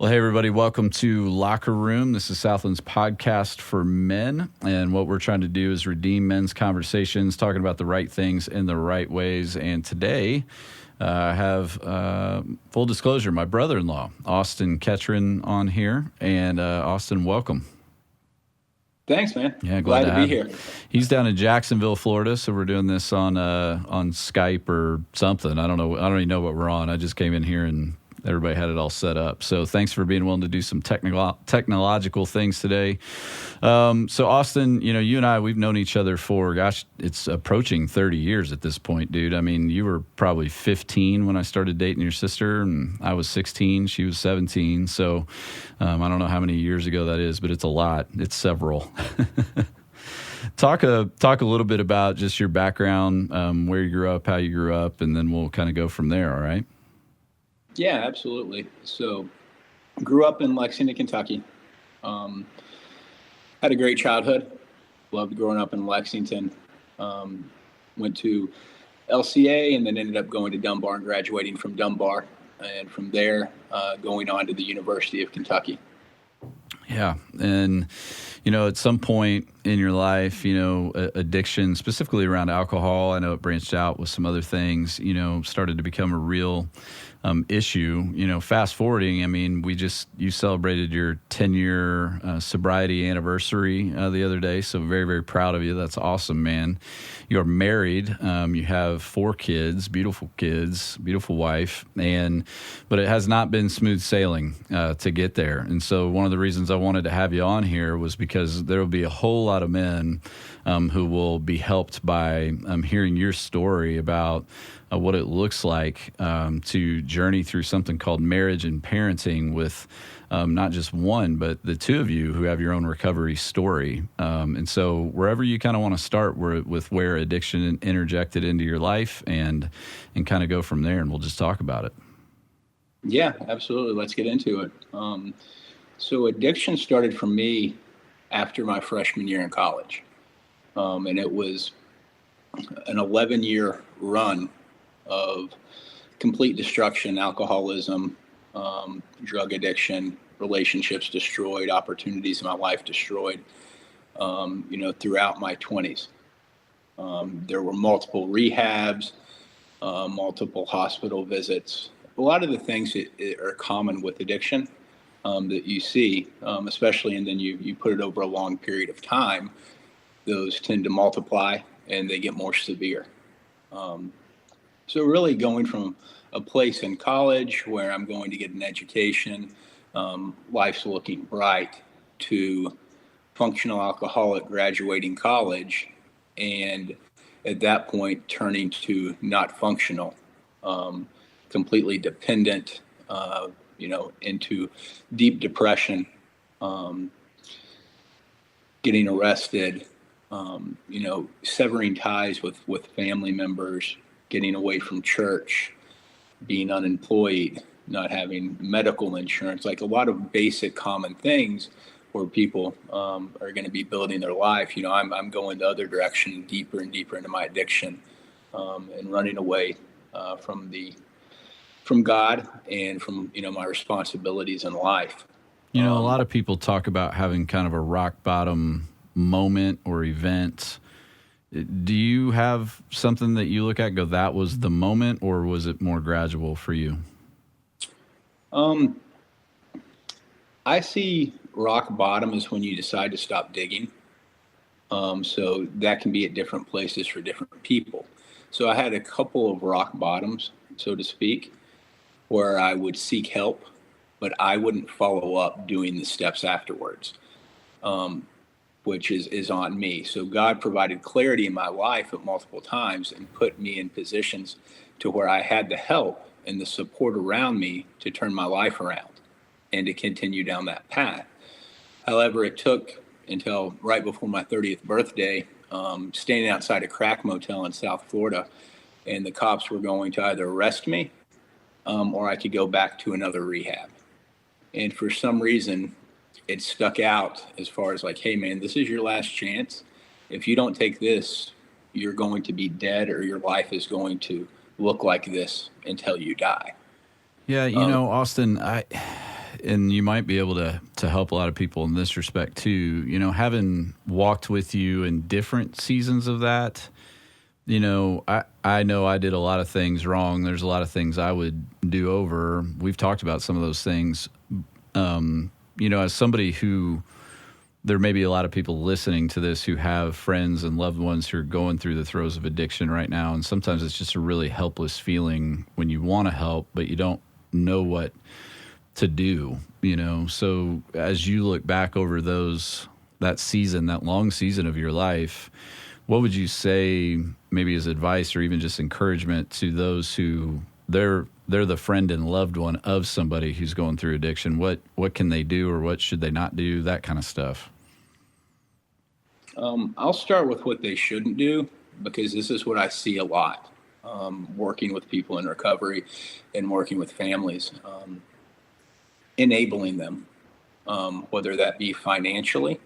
Well, hey, everybody, welcome to Locker Room. This is Southland's podcast for men. And what we're trying to do is redeem men's conversations, talking about the right things in the right ways. And today, I have, full disclosure, my brother-in-law, Austin Ketron, on here. And Austin, welcome. Thanks, man. Yeah, glad to be here. He's down in Jacksonville, Florida, so we're doing this on Skype or something. I don't know. I don't even know what we're on. I just came in here and everybody had it all set up. So thanks for being willing to do some technological things today. So Austin, you and I, we've known each other for, it's approaching 30 years at this point, dude. I mean, you were probably 15 when I started dating your sister, and I was 16. She was 17. So I don't know how many years ago that is, but it's a lot. It's several. Talk a little bit about just your background, where you grew up, how you grew up, and then we'll kind of go from there, all right? Yeah, absolutely. So, grew up in Lexington, Kentucky. Had a great childhood. Loved growing up in Lexington. Went to LCA and then ended up going to Dunbar and graduating from Dunbar. And from there, going on to the University of Kentucky. Yeah. And, at some point in your life, addiction, specifically around alcohol, I know it branched out with some other things, started to become a real issue. Fast forwarding, I mean, you celebrated your 10-year sobriety anniversary the other day. So very, very proud of you. That's awesome, man. You're married. You have 4 kids, beautiful wife. But it has not been smooth sailing to get there. And so one of the reasons I wanted to have you on here was because there will be a whole lot of men who will be helped by hearing your story about what it looks like to journey through something called marriage and parenting with not just one, but the two of you who have your own recovery story. And so wherever you kind of want to start with where addiction interjected into your life and kind of go from there, and we'll just talk about it. Yeah, absolutely. Let's get into it. So addiction started for me after my freshman year in college. And it was an 11-year run of complete destruction, alcoholism, drug addiction, relationships destroyed, opportunities in my life destroyed, throughout my 20s. There were multiple rehabs, multiple hospital visits, a lot of the things that are common with addiction that you see, especially, and then you put it over a long period of time, those tend to multiply and they get more severe. So really going from a place in college where I'm going to get an education, life's looking bright, to functional alcoholic graduating college, and at that point turning to not functional, completely dependent, into deep depression, getting arrested, severing ties with family members, getting away from church, being unemployed, not having medical insurance, like a lot of basic common things where people are going to be building their life. I'm going the other direction, deeper and deeper into my addiction, and running away from God and from, my responsibilities in life. A lot of people talk about having kind of a rock bottom moment or event. Do you have something that you look at, go, that was the moment, or was it more gradual for you? I see rock bottom is when you decide to stop digging. So that can be at different places for different people. So I had a couple of rock bottoms, so to speak, where I would seek help, but I wouldn't follow up doing the steps afterwards. Which is on me. So God provided clarity in my life at multiple times and put me in positions to where I had the help and the support around me to turn my life around and to continue down that path. However, it took until right before my 30th birthday, standing outside a crack motel in South Florida, and the cops were going to either arrest me or I could go back to another rehab. And for some reason, it stuck out as far as like, hey, man, this is your last chance. If you don't take this, you're going to be dead, or your life is going to look like this until you die. Yeah, Austin, and you might be able to help a lot of people in this respect too. You know, having walked with you in different seasons of that, you know I did a lot of things wrong. There's a lot of things I would do over. We've talked about some of those things. You know, as somebody who, there may be a lot of people listening to this who have friends and loved ones who are going through the throes of addiction right now. And sometimes it's just a really helpless feeling when you want to help, but you don't know what to do, you know? So as you look back over that season, that long season of your life, what would you say maybe as advice or even just encouragement to those who they're the friend and loved one of somebody who's going through addiction? What can they do, or what should they not do? That kind of stuff. I'll start with what they shouldn't do, because this is what I see a lot, working with people in recovery and working with families, enabling them, whether that be financially,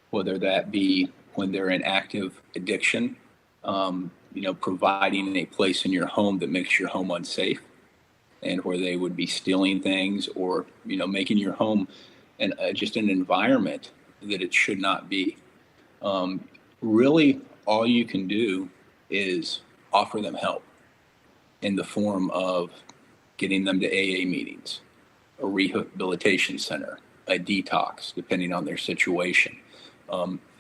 whether that be when they're in active addiction, you know, providing a place in your home that makes your home unsafe, and where they would be stealing things, or, you know, making your home just an environment that it should not be. Really, all you can do is offer them help in the form of getting them to AA meetings, a rehabilitation center, a detox, depending on their situation,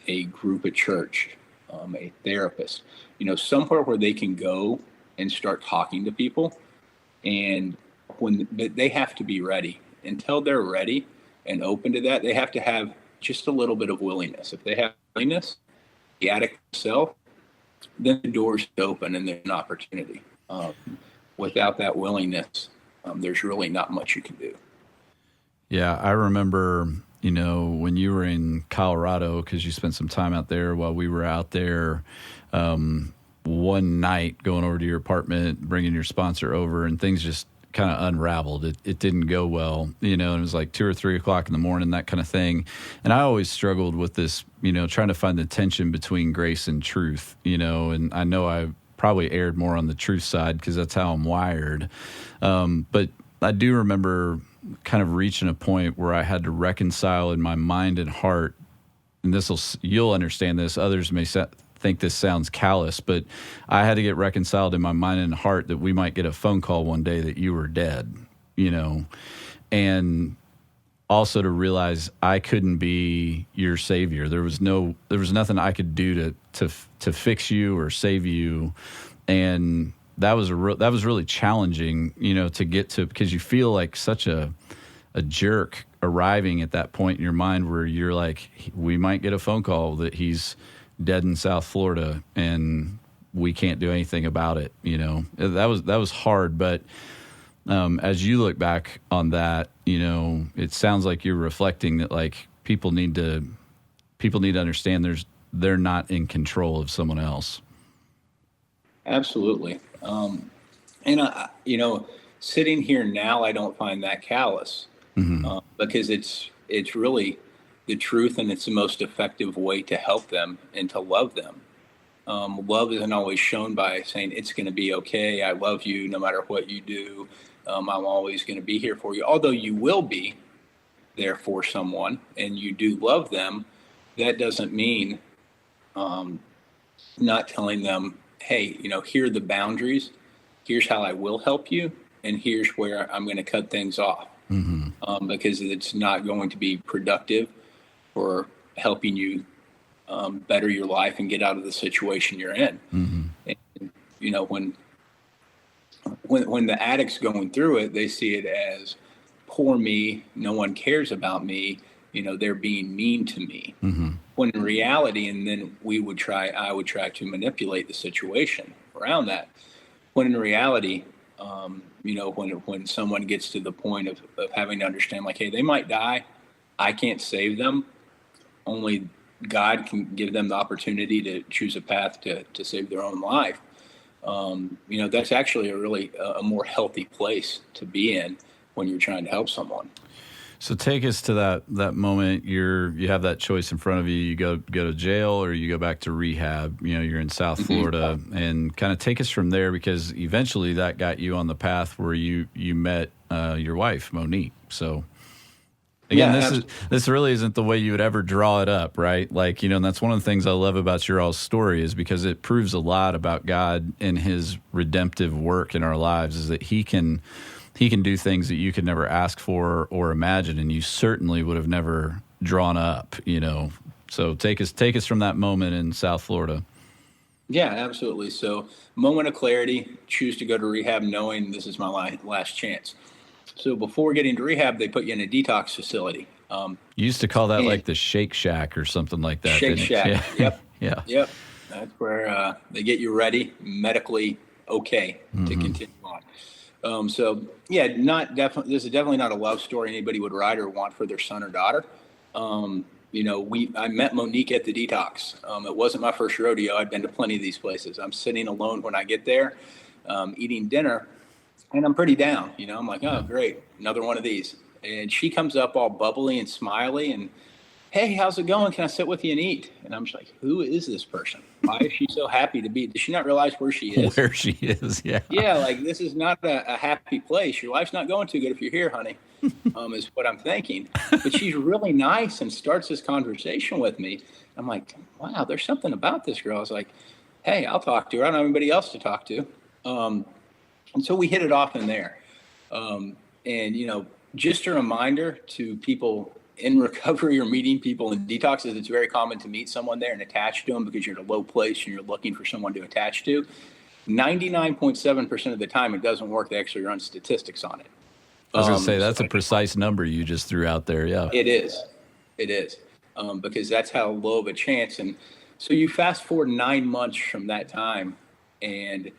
a group at church, a therapist, you know, somewhere where they can go and start talking to people. But they have to be ready. Until they're ready and open to that, they have to have just a little bit of willingness. If they have willingness, the addict itself, then the door's open and there's an opportunity. Without that willingness, there's really not much you can do. Yeah, I remember, you know, when you were in Colorado, because you spent some time out there while we were out there, one night going over to your apartment, bringing your sponsor over, and things just kind of unraveled. It didn't go well, you know, and it was like 2 or 3 o'clock in the morning, that kind of thing. And I always struggled with this, you know, trying to find the tension between grace and truth, you know, and I know I probably erred more on the truth side because that's how I'm wired. But I do remember kind of reaching a point where I had to reconcile in my mind and heart, and you'll understand this, others may think this sounds callous, but I had to get reconciled in my mind and heart that we might get a phone call one day that you were dead, you know, and also to realize I couldn't be your savior. There was nothing I could do to fix you or save you. And that was really challenging, you know, to get to, because you feel like such a jerk arriving at that point in your mind where you're like, we might get a phone call that he's dead in South Florida and we can't do anything about it. You know, that was hard. But as you look back on that, you know, it sounds like you're reflecting that like people need to understand they're not in control of someone else. Absolutely. You know, sitting here now, I don't find that callous, because it's really the truth, and it's the most effective way to help them and to love them. Love isn't always shown by saying it's going to be okay. I love you no matter what you do. I'm always going to be here for you. Although you will be there for someone and you do love them, that doesn't mean not telling them, hey, you know, here are the boundaries. Here's how I will help you, and here's where I'm going to cut things off, because it's not going to be productive for helping you better your life and get out of the situation you're in. And, you know, when the addict's going through it, they see it as poor me, no one cares about me, you know, they're being mean to me. When in reality, and then I would try to manipulate the situation around that. When in reality, you know, when someone gets to the point of having to understand, like, hey, they might die, I can't save them. Only God can give them the opportunity to choose a path to save their own life. You know, that's actually a more healthy place to be in when you're trying to help someone. So take us to that moment. You have that choice in front of you. You go to jail or you go back to rehab. You know, you're in South Florida, and kind of take us from there, because eventually that got you on the path where you met your wife, Monique. So Again, Yeah, this really isn't the way you would ever draw it up, right? Like, and that's one of the things I love about your all's story is because it proves a lot about God and his redemptive work in our lives is that he can do things that you could never ask for or imagine, and you certainly would have never drawn up, So take us from that moment in South Florida. Yeah, absolutely. So, moment of clarity, choose to go to rehab knowing this is my last chance. So, before getting to rehab, they put you in a detox facility. You used to call that And like the Shake Shack or something like that, Shake didn't you? Shack. Yeah. Yep. Yeah. Yep. That's where they get you ready, medically okay to continue on. So, yeah, not definitely. This is definitely not a love story anybody would write or want for their son or daughter. I met Monique at the detox. It wasn't my first rodeo. I'd been to plenty of these places. I'm sitting alone when I get there, eating dinner, and I'm pretty down. I'm like, oh, great, another one of these. And she comes up all bubbly and smiley and, hey, how's it going? Can I sit with you and eat? And I'm just like, who is this person? Why is she so happy to be? Does she not realize where she is? Where she is, yeah. Yeah, like this is not a happy place. Your life's not going too good if you're here, honey, is what I'm thinking. But she's really nice and starts this conversation with me. I'm like, wow, there's something about this girl. I was like, hey, I'll talk to her. I don't have anybody else to talk to. And so we hit it off in there. Just a reminder to people in recovery or meeting people in detoxes, it's very common to meet someone there and attach to them because you're in a low place and you're looking for someone to attach to. 99.7% of the time, it doesn't work. They actually run statistics on it. I was going to say, that's a precise number you just threw out there, yeah. It is. Because that's how low of a chance. And so you fast forward 9 months from that time, and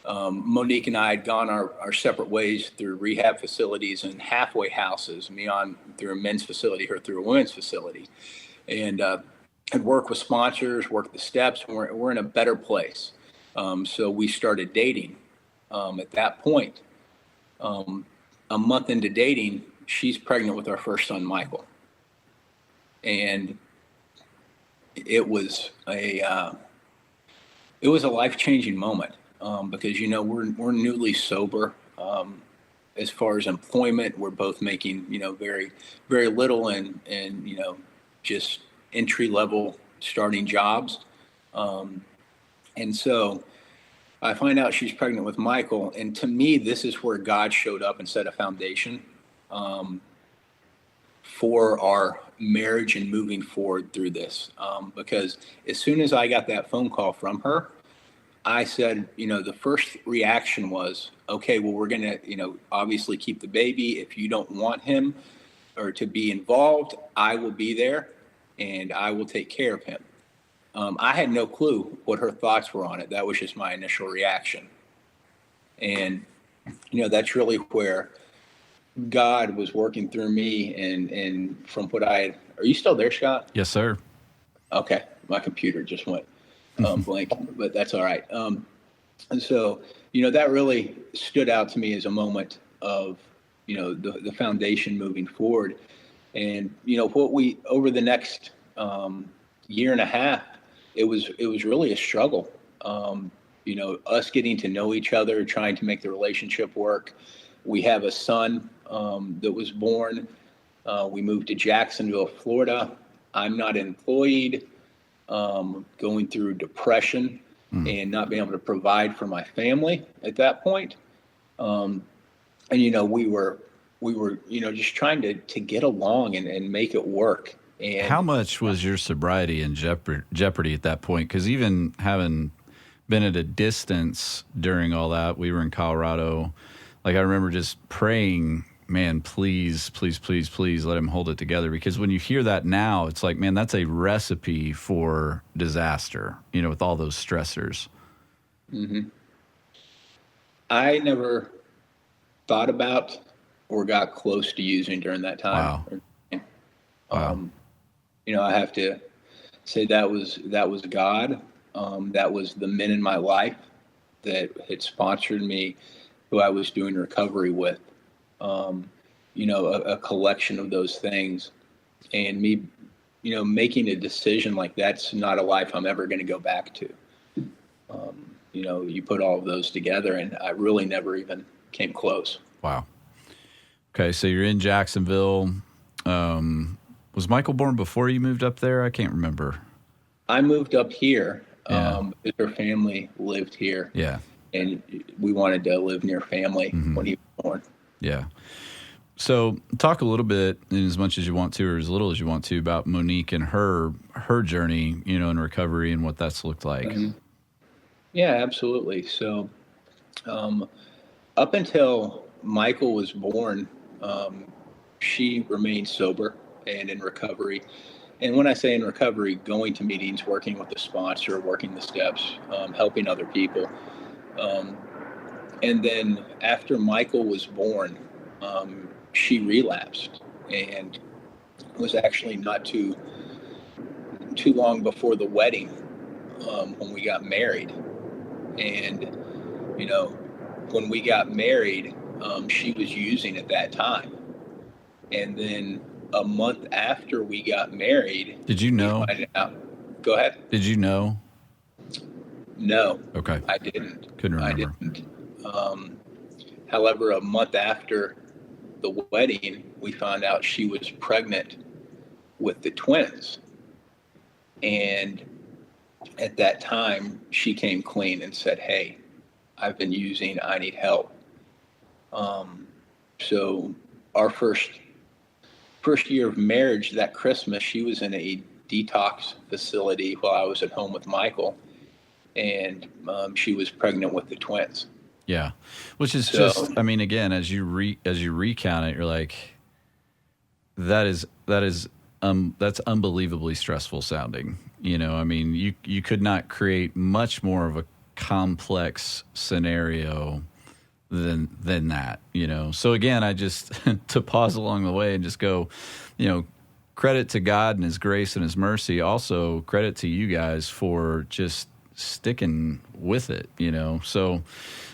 Monique and I had gone our separate ways through rehab facilities and halfway houses, me on through a men's facility, her through a women's facility, and work with sponsors, work the steps, and we're in a better place. So we started dating. At that point, a month into dating, she's pregnant with our first son, Michael, and it was a life-changing moment. Because we're newly sober. As far as employment, we're both making very very little and just entry level starting jobs. And so I find out she's pregnant with Michael, and to me, this is where God showed up and set a foundation for our marriage and moving forward through this. Because as soon as I got that phone call from her, I said, the first reaction was, okay, well, we're going to, obviously keep the baby. If you don't want him or to be involved, I will be there and I will take care of him. I had no clue what her thoughts were on it. That was just my initial reaction. And, that's really where God was working through me. And from what are you still there, Scott? Yes, sir. Okay. My computer just went blank, but that's all right. And so, that really stood out to me as a moment of, the foundation moving forward. And, over the next year and a half, it was really a struggle. Us getting to know each other, trying to make the relationship work. We have a son that was born. We moved to Jacksonville, Florida. I'm not employed. Going through depression and not being able to provide for my family at that point. And, we were, just trying to get along and make it work. And how much was your sobriety in jeopardy at that point? Because even having been at a distance during all that, we were in Colorado. Like, I remember just praying, man, please, please, please, please let him hold it together. Because when you hear that now, it's like, man, that's a recipe for disaster, with all those stressors. Mm-hmm. I never thought about or got close to using during that time. Wow. I have to say that was God. That was the men in my life that had sponsored me, who I was doing recovery with. A collection of those things, and me, making a decision like that's not a life I'm ever going to go back to. You put all of those together, and I really never even came close. Wow. Okay, so you're in Jacksonville. Was Michael born before you moved up there? I can't remember. I moved up here. Yeah. Her family lived here. Yeah. And we wanted to live near family when he was born. Yeah. So talk a little bit, in as much as you want to or as little as you want to, about Monique and her journey, in recovery and what that's looked like. Mm-hmm. Yeah, absolutely. So up until Michael was born, she remained sober and in recovery. And when I say in recovery, going to meetings, working with the sponsor, working the steps, helping other people. And then after Michael was born, she relapsed, and it was actually not too long before the wedding when we got married. And when we got married, she was using at that time. And then a month after we got married, did you know? Go ahead. Did you know? No. Okay. I didn't. Couldn't remember. I didn't. However, a month after the wedding, we found out she was pregnant with the twins. And at that time, she came clean and said, "Hey, I've been using, I need help." So our first year of marriage, that Christmas, she was in a detox facility while I was at home with Michael, and she was pregnant with the twins. Yeah, which is just, I mean, again, as you recount it, you're like, that's unbelievably stressful sounding. I mean, you could not create much more of a complex scenario than that. So again, I just to pause along the way and just go, credit to God and His grace and His mercy. Also, credit to you guys for just sticking with it. So.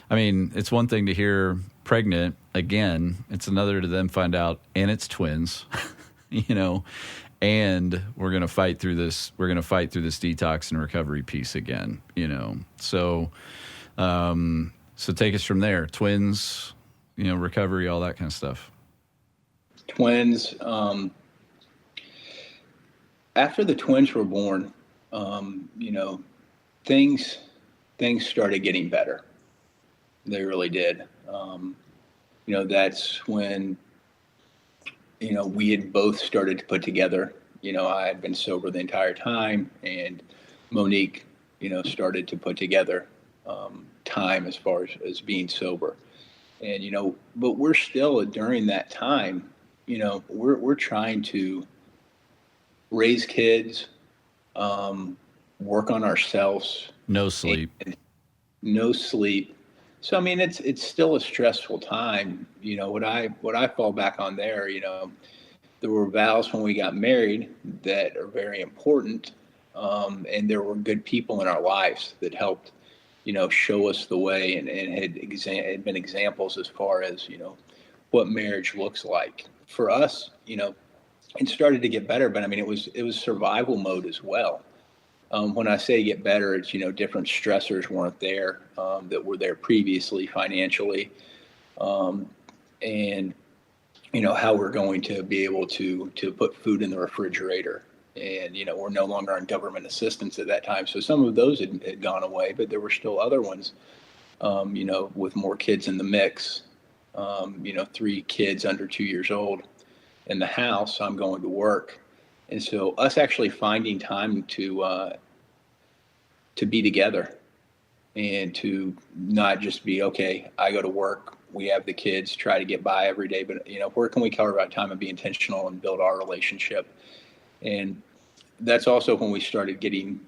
I mean, it's one thing to hear pregnant again. It's another to then find out, and it's twins, and we're going to fight through this. We're going to fight through this detox and recovery piece again, So, so take us from there. Twins, recovery, all that kind of stuff. Twins. After the twins were born, things started getting better. They really did. That's when, we had both started to put together, I had been sober the entire time, and Monique, started to put together time as far as being sober. And, but we're still during that time, we're trying to raise kids, work on ourselves. No sleep. No sleep. So, I mean, it's still a stressful time. What I fall back on there, there were vows when we got married that are very important. And there were good people in our lives that helped, show us the way and had been examples as far as, what marriage looks like. For us, it started to get better, but I mean, it was survival mode as well. When I say get better, it's, different stressors weren't there that were there previously financially. And, how we're going to be able to put food in the refrigerator. And, we're no longer on government assistance at that time. So some of those had gone away, but there were still other ones, with more kids in the mix, 3 kids under 2 years old in the house. I'm going to work. And so us actually finding time to be together and to not just be, okay, I go to work, we have the kids, try to get by every day, but, where can we carve out time and be intentional and build our relationship? And that's also when we started getting,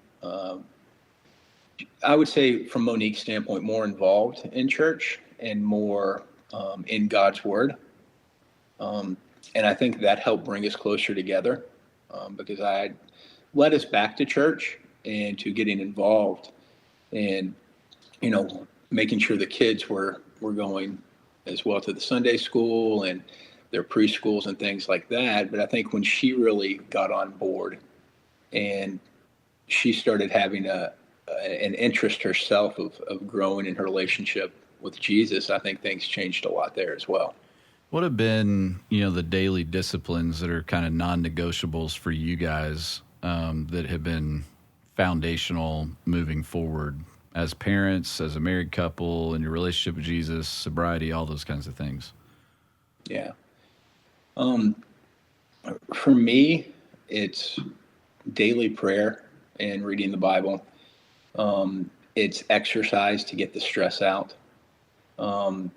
I would say from Monique's standpoint, more involved in church and more in God's word. And I think that helped bring us closer together. Because I had led us back to church and to getting involved and, making sure the kids were going as well to the Sunday school and their preschools and things like that. But I think when she really got on board and she started having an interest herself of growing in her relationship with Jesus, I think things changed a lot there as well. What have been, the daily disciplines that are kind of non-negotiables for you guys that have been foundational moving forward as parents, as a married couple, in your relationship with Jesus, sobriety, all those kinds of things? Yeah. Um, for me, it's daily prayer and reading the Bible. It's exercise to get the stress out. Um,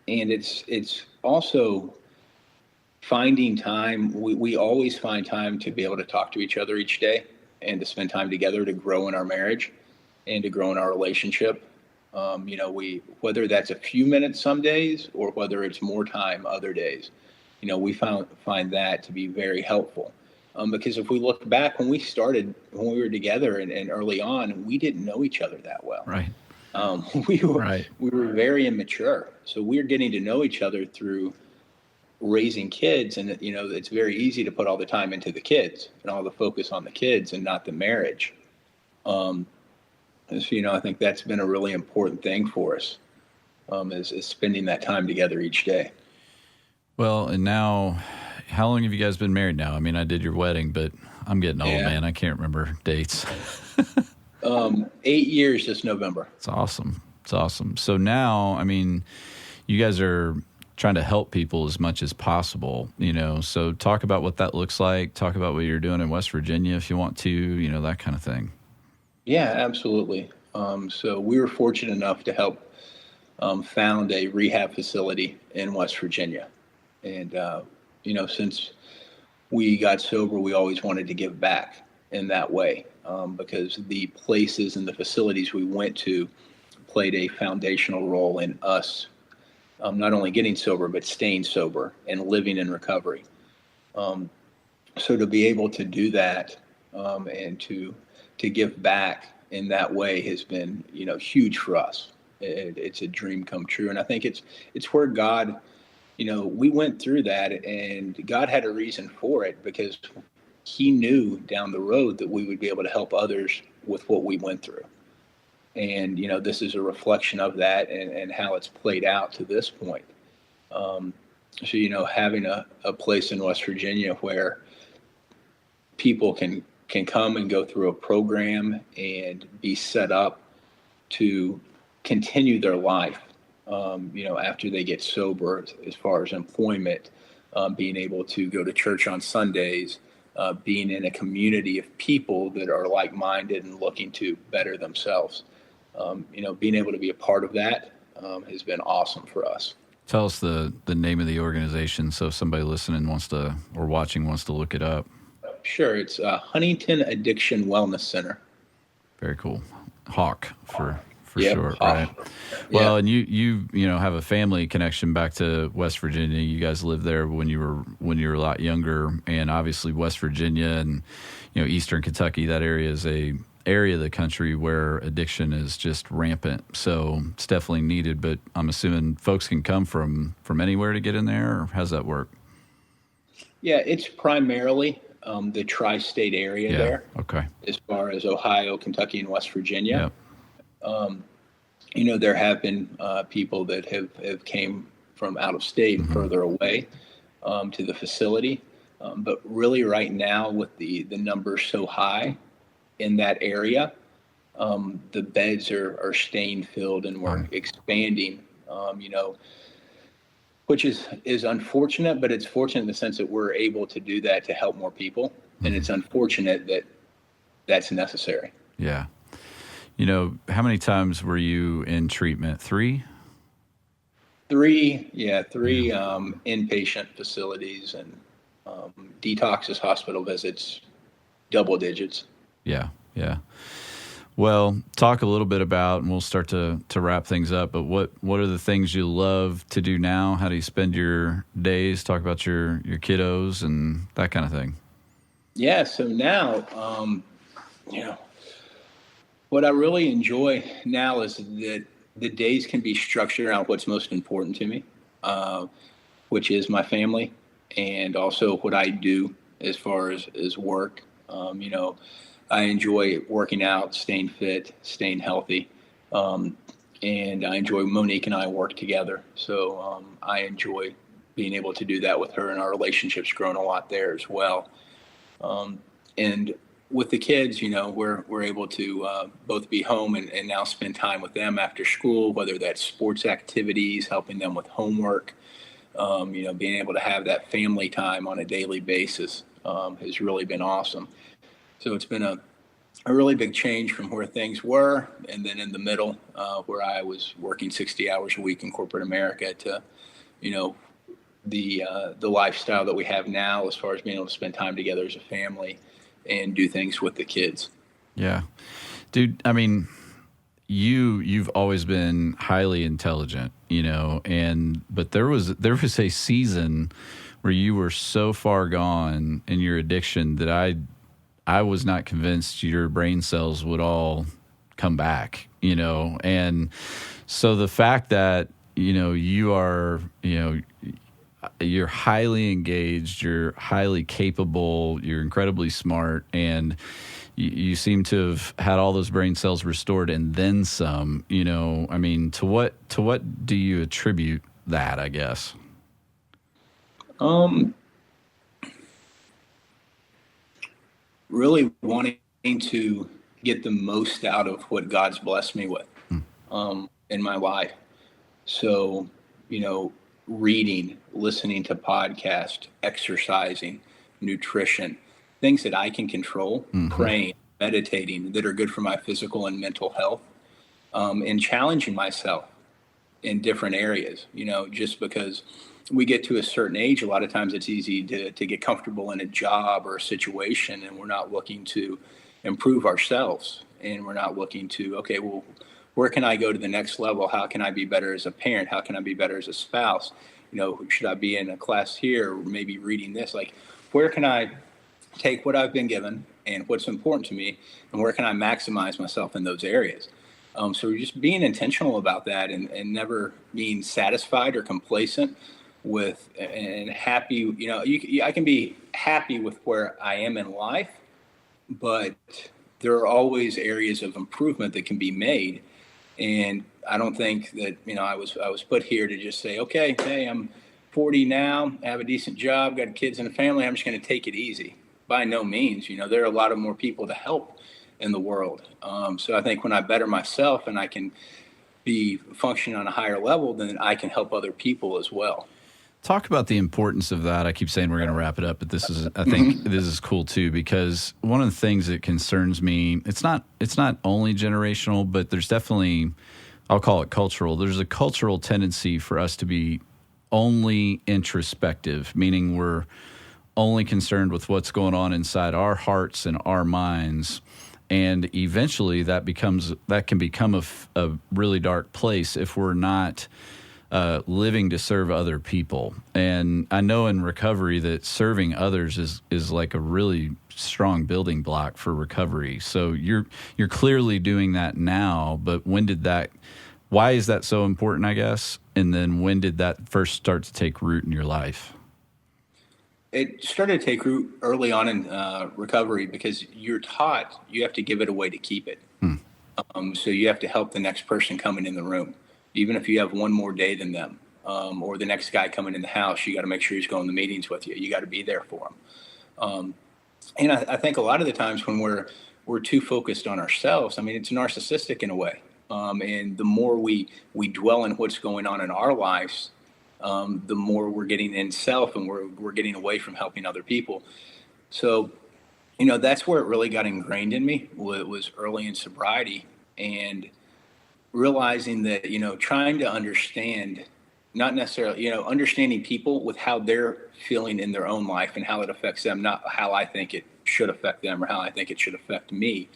and it's also finding time. We always find time to be able to talk to each other each day and to spend time together to grow in our marriage and to grow in our relationship. We whether that's a few minutes some days or whether it's more time other days, we find that to be very helpful. Because if we look back when we were together and early on, we didn't know each other that well. Right. We were Right. we were very immature, so we're getting to know each other through raising kids, and it's very easy to put all the time into the kids and all the focus on the kids and not the marriage. Um, so, I think that's been a really important thing for us, is spending that time together each day. Well, and now, how long have you guys been married now? I mean, I did your wedding, but I'm getting old, Yeah. man. I can't remember dates. 8 years this November. It's awesome. It's awesome. So now, I mean, you guys are trying to help people as much as possible, so talk about what that looks like. Talk about what you're doing in West Virginia if you want to, that kind of thing. Yeah, absolutely. So we were fortunate enough to help found a rehab facility in West Virginia. And, since we got sober, we always wanted to give back in that way, because the places and the facilities we went to played a foundational role in us not only getting sober, but staying sober and living in recovery. So to be able to do that and to give back in that way has been, huge for us. It's a dream come true. And I think it's where God, we went through that and God had a reason for it, because he knew down the road that we would be able to help others with what we went through. And, this is a reflection of that and how it's played out to this point. So, having a place in West Virginia where people can come and go through a program and be set up to continue their life, after they get sober, as far as employment, being able to go to church on Sundays, being in a community of people that are like-minded and looking to better themselves. Being able to be a part of that has been awesome for us. Tell us the name of the organization so if somebody listening or watching wants to look it up. Sure. It's Huntington Addiction Wellness Center. Very cool. Hawk for Yep, short, Hawk. right? Well, and you have a family connection back to West Virginia. You guys lived there when you were a lot younger, and obviously West Virginia and Eastern Kentucky, that area is a area of the country where addiction is just rampant. So it's definitely needed, but I'm assuming folks can come from anywhere to get in there, or how's that work? Yeah, it's primarily the tri-state area there. Okay. As far as Ohio, Kentucky, and West Virginia. Yep. There have been people that have came from out of state and further away to the facility. But really right now with the numbers so high in that area, the beds are staying filled and we're expanding, which is unfortunate, but it's fortunate in the sense that we're able to do that to help more people. And it's unfortunate that that's necessary. Yeah. How many times were you in treatment? 3? 3 inpatient facilities and detoxes, hospital visits, double digits. Yeah. Well, talk a little bit about, and we'll start to wrap things up, but what are the things you love to do now? How do you spend your days? Talk about your kiddos and that kind of thing. Yeah, so now, what I really enjoy now is that the days can be structured around what's most important to me, which is my family and also what I do as far as work. I enjoy working out, staying fit, staying healthy. And I enjoy Monique and I work together. So I enjoy being able to do that with her, and our relationship's grown a lot there as well. And with the kids, we're able to both be home and now spend time with them after school, whether that's sports activities, helping them with homework, being able to have that family time on a daily basis has really been awesome. So it's been a really big change from where things were, and then in the middle, where I was working 60 hours a week in corporate America, to, the lifestyle that we have now, as far as being able to spend time together as a family and do things with the kids. Yeah, dude. I mean, you've always been highly intelligent, but there was a season where you were so far gone in your addiction that I was not convinced your brain cells would all come back, and so the fact that, you are, you're highly engaged, you're highly capable, you're incredibly smart, and you seem to have had all those brain cells restored and then some, I mean, to what do you attribute that, I guess? Really wanting to get the most out of what God's blessed me with in my life. So, reading, listening to podcasts, exercising, nutrition, things that I can control, praying, meditating, that are good for my physical and mental health, and challenging myself in different areas, just because we get to a certain age, a lot of times it's easy to get comfortable in a job or a situation, and we're not looking to improve ourselves, and we're not looking to, okay, well, where can I go to the next level? How can I be better as a parent? How can I be better as a spouse? Should I be in a class here, or maybe reading this? Like, where can I take what I've been given and what's important to me, and where can I maximize myself in those areas? So just being intentional about that, and never being satisfied or complacent with, and happy. I can be happy with where I am in life, but there are always areas of improvement that can be made. And I don't think that, I was put here to just say, okay, hey, I'm 40 now, I have a decent job, got kids and a family, I'm just going to take it easy. By no means. There are a lot of more people to help in the world. So I think when I better myself and I can be functioning on a higher level, then I can help other people as well. Talk about the importance of that. I keep saying we're going to wrap it up, but I think this is cool too, because one of the things that concerns me, it's not only generational, but there's definitely, I'll call it cultural. There's a cultural tendency for us to be only introspective, meaning we're only concerned with what's going on inside our hearts and our minds. And eventually that can become a really dark place if we're not living to serve other people. And I know in recovery that serving others is like a really strong building block for recovery. So you're clearly doing that now, but why is that so important, I guess? And then when did that first start to take root in your life? It started to take root early on in recovery, because you're taught you have to give it away to keep it. So you have to help the next person coming in the room, even if you have one more day than them, or the next guy coming in the house. You got to make sure he's going to meetings with you. You got to be there for him. And I think a lot of the times when we're too focused on ourselves, I mean, it's narcissistic in a way. And the more we dwell in what's going on in our lives, the more we're getting in self, and we're getting away from helping other people. So, that's where it really got ingrained in me. It was early in sobriety, and realizing that, trying to understand, not necessarily, understanding people with how they're feeling in their own life and how it affects them, not how I think it should affect them or how I think it should affect me.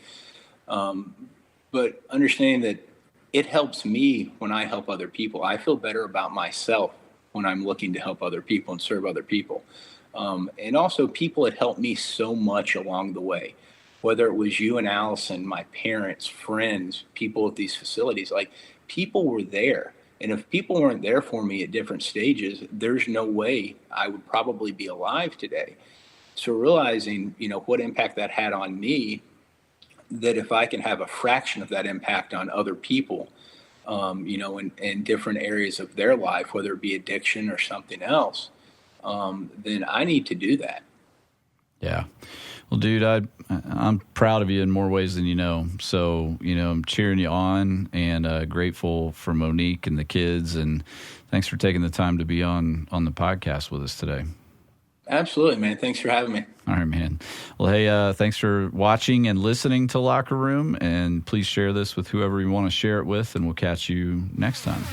But understanding that it helps me when I help other people. I feel better about myself when I'm looking to help other people and serve other people. And also, people had helped me so much along the way, whether it was you and Allison, my parents, friends, people at these facilities. Like, people were there. And if people weren't there for me at different stages, there's no way I would probably be alive today. So realizing, what impact that had on me, that if I can have a fraction of that impact on other people, in different areas of their life, whether it be addiction or something else, then I need to do that. Yeah. Well, dude, I'm proud of you in more ways than you know. So, I'm cheering you on and grateful for Monique and the kids. And thanks for taking the time to be on the podcast with us today. Absolutely, man. Thanks for having me. All right, man. Well, hey, thanks for watching and listening to Locker Room. And please share this with whoever you want to share it with. And we'll catch you next time.